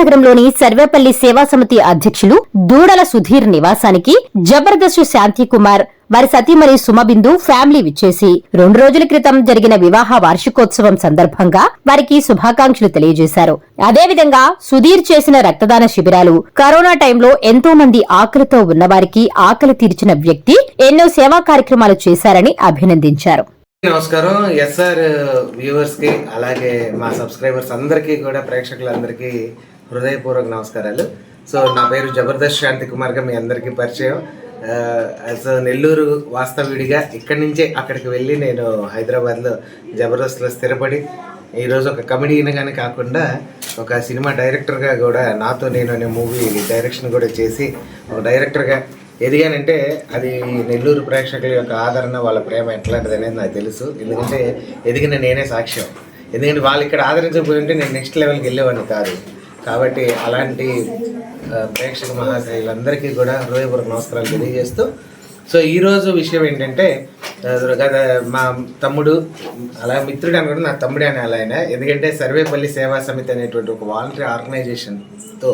నగరంలోని సర్వేపల్లి సేవా సమితి అధ్యక్షులు దూడల సుధీర్ నివాసానికి జబర్దస్త్ శాంతికుమార్ వారి సతీమణి సుమబిందు ఫ్యామిలీ విచ్చేసి 2 రోజుల క్రితం జరిగిన వివాహ వార్షికోత్సవం సందర్భంగా వారికి శుభాకాంక్షలు తెలియజేశారు. అదేవిధంగా సుధీర్ చేసిన రక్తదాన శిబిరాలు, కరోనా టైంలో ఎంతో మంది ఆకలితో ఉన్నవారికి ఆకలి తీర్చిన వ్యక్తి, ఎన్నో సేవా కార్యక్రమాలు చేశారని అభినందించారు. నమస్కారం ఎస్ఆర్ వ్యూవర్స్ కి, అలాగే మా సబ్స్క్రైబర్స్ అందరికీ కూడా, ప్రేక్షకులందరికీ హృదయపూర్వక నమస్కారాలు. సో నా పేరు జబర్దస్త్ శాంతికుమార్ గా మీ అందరికీ పరిచయం. నెల్లూరు వాస్తవ్యుడిగా ఇక్కడి నుంచే అక్కడికి వెళ్ళి నేను హైదరాబాద్లో జబర్దస్త్లో స్థిరపడి ఈరోజు ఒక కమెడీగానే కాకుండా ఒక సినిమా డైరెక్టర్గా కూడా నాతో నేను అనే మూవీ డైరెక్షన్ కూడా చేసి ఒక డైరెక్టర్గా ఎదిగానంటే అది నెల్లూరు ప్రేక్షకుల యొక్క ఆదరణ, వాళ్ళ ప్రేమ ఎట్లాంటిది అనేది నాకు తెలుసు. ఎందుకంటే ఎదిగిన నేనే సాక్ష్యం. ఎందుకంటే వాళ్ళు ఇక్కడ ఆదరించకపోయి ఉంటే నేను నెక్స్ట్ లెవెల్కి వెళ్ళేవాడిని కాదు. కాబట్టి అలాంటి ప్రేక్షక మహాశయులందరికీ కూడా హృదయపూర్వక నమస్కారాలు తెలియజేస్తూ, సో ఈరోజు విషయం ఏంటంటే, మా తమ్ముడు, అలా మిత్రుడు అని కూడా నా తమ్ముడే అని అలా ఆయన, ఎందుకంటే సర్వేపల్లి సేవా సమితి అనేటువంటి ఒక వాలంటరీ ఆర్గనైజేషన్తో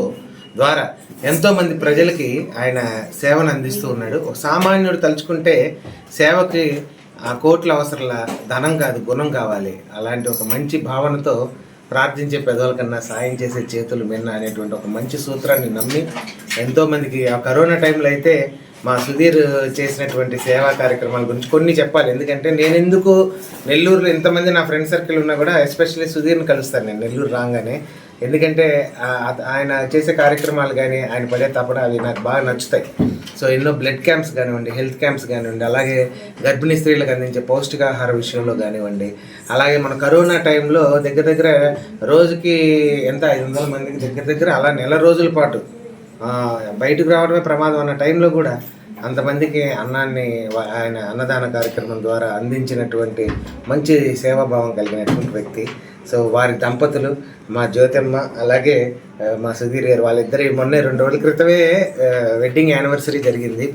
ద్వారా ఎంతోమంది ప్రజలకి ఆయన సేవను అందిస్తూ ఉన్నాడు. ఒక సామాన్యుడు తలుచుకుంటే సేవకి ఆ కోట్ల అవసరంలా, ధనం కాదు గుణం కావాలి. అలాంటి ఒక మంచి భావనతో ప్రార్థించే పెదవుల కన్నా సాయం చేసే చేతులు మిన్న అనేటువంటి ఒక మంచి సూత్రాన్ని నమ్మి ఎంతోమందికి, ఆ కరోనా టైంలో అయితే మా సుధీర్ చేసినటువంటి సేవా కార్యక్రమాల గురించి కొన్ని చెప్పాలి. ఎందుకంటే నేను ఎందుకు నెల్లూరులో ఇంతమంది నా ఫ్రెండ్ సర్కిల్ ఉన్నా కూడా ఎస్పెషల్లీ సుధీర్ని కలుస్తాను నేను నెల్లూరు రాగానే. ఎందుకంటే ఆయన చేసే కార్యక్రమాలు కానీ, ఆయన పడే తపన అవి నాకు బాగా నచ్చుతాయి. సో ఎన్నో బ్లడ్ క్యాంప్స్ కానివ్వండి, హెల్త్ క్యాంప్స్ కానివ్వండి, అలాగే గర్భిణీ స్త్రీలకు అందించే పౌష్టికాహార విషయంలో కానివ్వండి, అలాగే మన కరోనా టైంలో దగ్గర రోజుకి ఎంత 500 మందికి దగ్గర అలా నెల రోజుల పాటు బయటకు రావడమే ప్రమాదం అన్న టైంలో కూడా అంతమందికి అన్నాన్ని ఆయన అన్నదాన కార్యక్రమం ద్వారా అందించినటువంటి మంచి సేవాభావం కలిగినటువంటి వ్యక్తి. సో వారి దంపతులు, మా జ్యోతమ్మ, అలాగే మా సుధీర్ గారు, వాళ్ళిద్దరి మొన్నే 2 రోజుల క్రితమే వెడ్డింగ్ యానివర్సరీ జరిగింది,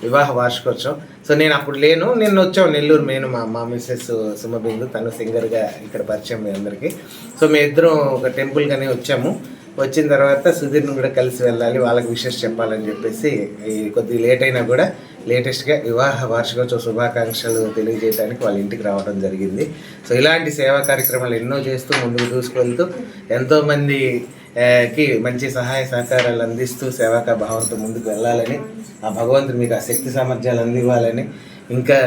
వివాహ వార్షికోత్సవం. సో నేను అప్పుడు లేను, నేను వచ్చాము నెల్లూరు. నేను మా మిస్సెస్ సుమబిందు, తను సింగర్గా ఇక్కడ పరిచయం మీ అందరికీ. సో మేము ఇద్దరం ఒక టెంపుల్గానే వచ్చాము. వచ్చిన తర్వాత సుధీర్ని కూడా కలిసి వెళ్ళాలి, వాళ్ళకి విషెస్ చెప్పాలని చెప్పేసి కొద్దిగా లేట్ అయినా కూడా లేటెస్ట్గా వివాహ వార్షికోత్సవ శుభాకాంక్షలు తెలియజేయడానికి వాళ్ళ ఇంటికి రావడం జరిగింది. సో ఇలాంటి సేవా కార్యక్రమాలు ఎన్నో చేస్తూ ముందుకు దూసుకెళ్తూ ఎంతోమందికి మంచి సహాయ సహకారాలు అందిస్తూ సేవాకా భావంతో ముందుకు వెళ్ళాలని, ఆ భగవంతుడు మీకు ఆ శక్తి సామర్థ్యాలు అందివ్వాలని, ఇంకా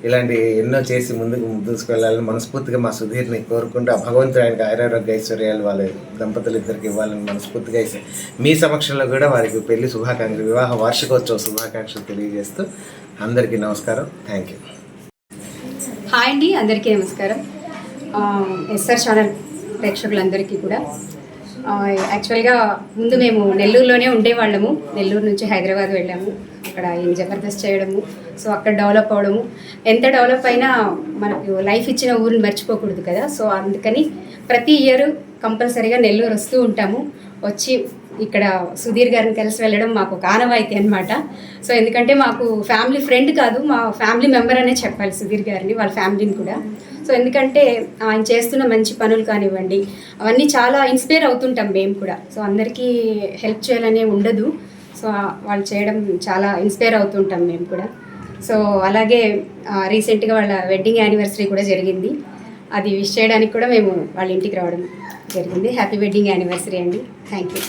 ఇలాంటి ఎన్నో చేసి ముందుకు దూసుకెళ్ళాలని మనస్ఫూర్తిగా మా సుధీర్ని కోరుకుంటూ, ఆ భగవంతుడు ఆయనకు ఆరోగ్య ఐశ్వర్యాలు వాళ్ళ దంపతులు ఇద్దరికి ఇవ్వాలని మనస్ఫూర్తిగా మీ సమక్షంలో కూడా వారికి పెళ్లి శుభాకాంక్షలు, వివాహ వార్షికోత్సవ శుభాకాంక్షలు తెలియజేస్తూ అందరికీ నమస్కారం. Thank you. హాయ్ అండి, అందరికీ నమస్కారం. ఎస్ఆర్ ఛానల్ ప్రేక్షకులందరికీ కూడా, యాక్చువల్గా ముందు మేము నెల్లూరులోనే ఉండేవాళ్ళము. నెల్లూరు నుంచి హైదరాబాద్ వెళ్ళాము, అక్కడ ఏం జబర్దస్త్ చేయడము, సో అక్కడ డెవలప్ అవ్వడము. ఎంత డెవలప్ అయినా మనకు లైఫ్ ఇచ్చిన ఊరిని మర్చిపోకూడదు కదా. సో అందుకని ప్రతి ఇయర్ కంపల్సరీగా నెల్లూరు వస్తూ ఉంటాము. వచ్చి ఇక్కడ సుధీర్ గారిని కలిసి వెళ్ళడం మాకు ఒక ఆనవాయితీ అనమాట. సో ఎందుకంటే మాకు ఫ్యామిలీ ఫ్రెండ్ కాదు, మా ఫ్యామిలీ మెంబర్ అనే చెప్పాలి సుధీర్ గారిని, వాళ్ళ ఫ్యామిలీని కూడా. సో ఎందుకంటే ఆయన చేస్తున్న మంచి పనులు కానివ్వండి, అవన్నీ చాలా ఇన్స్పైర్ అవుతుంటాం మేము కూడా. సో అందరికీ హెల్ప్ చేయాలనే ఉండదు, సో వాళ్ళు చేయడం చాలా ఇన్స్పైర్ అవుతుంటాం మేము కూడా. సో అలాగే రీసెంట్గా వాళ్ళ వెడ్డింగ్ యానివర్సరీ కూడా జరిగింది. అది విష్ చేయడానికి కూడా మేము వాళ్ళ ఇంటికి రావడం జరిగింది. హ్యాపీ వెడ్డింగ్ యానివర్సరీ అండి. Thank you.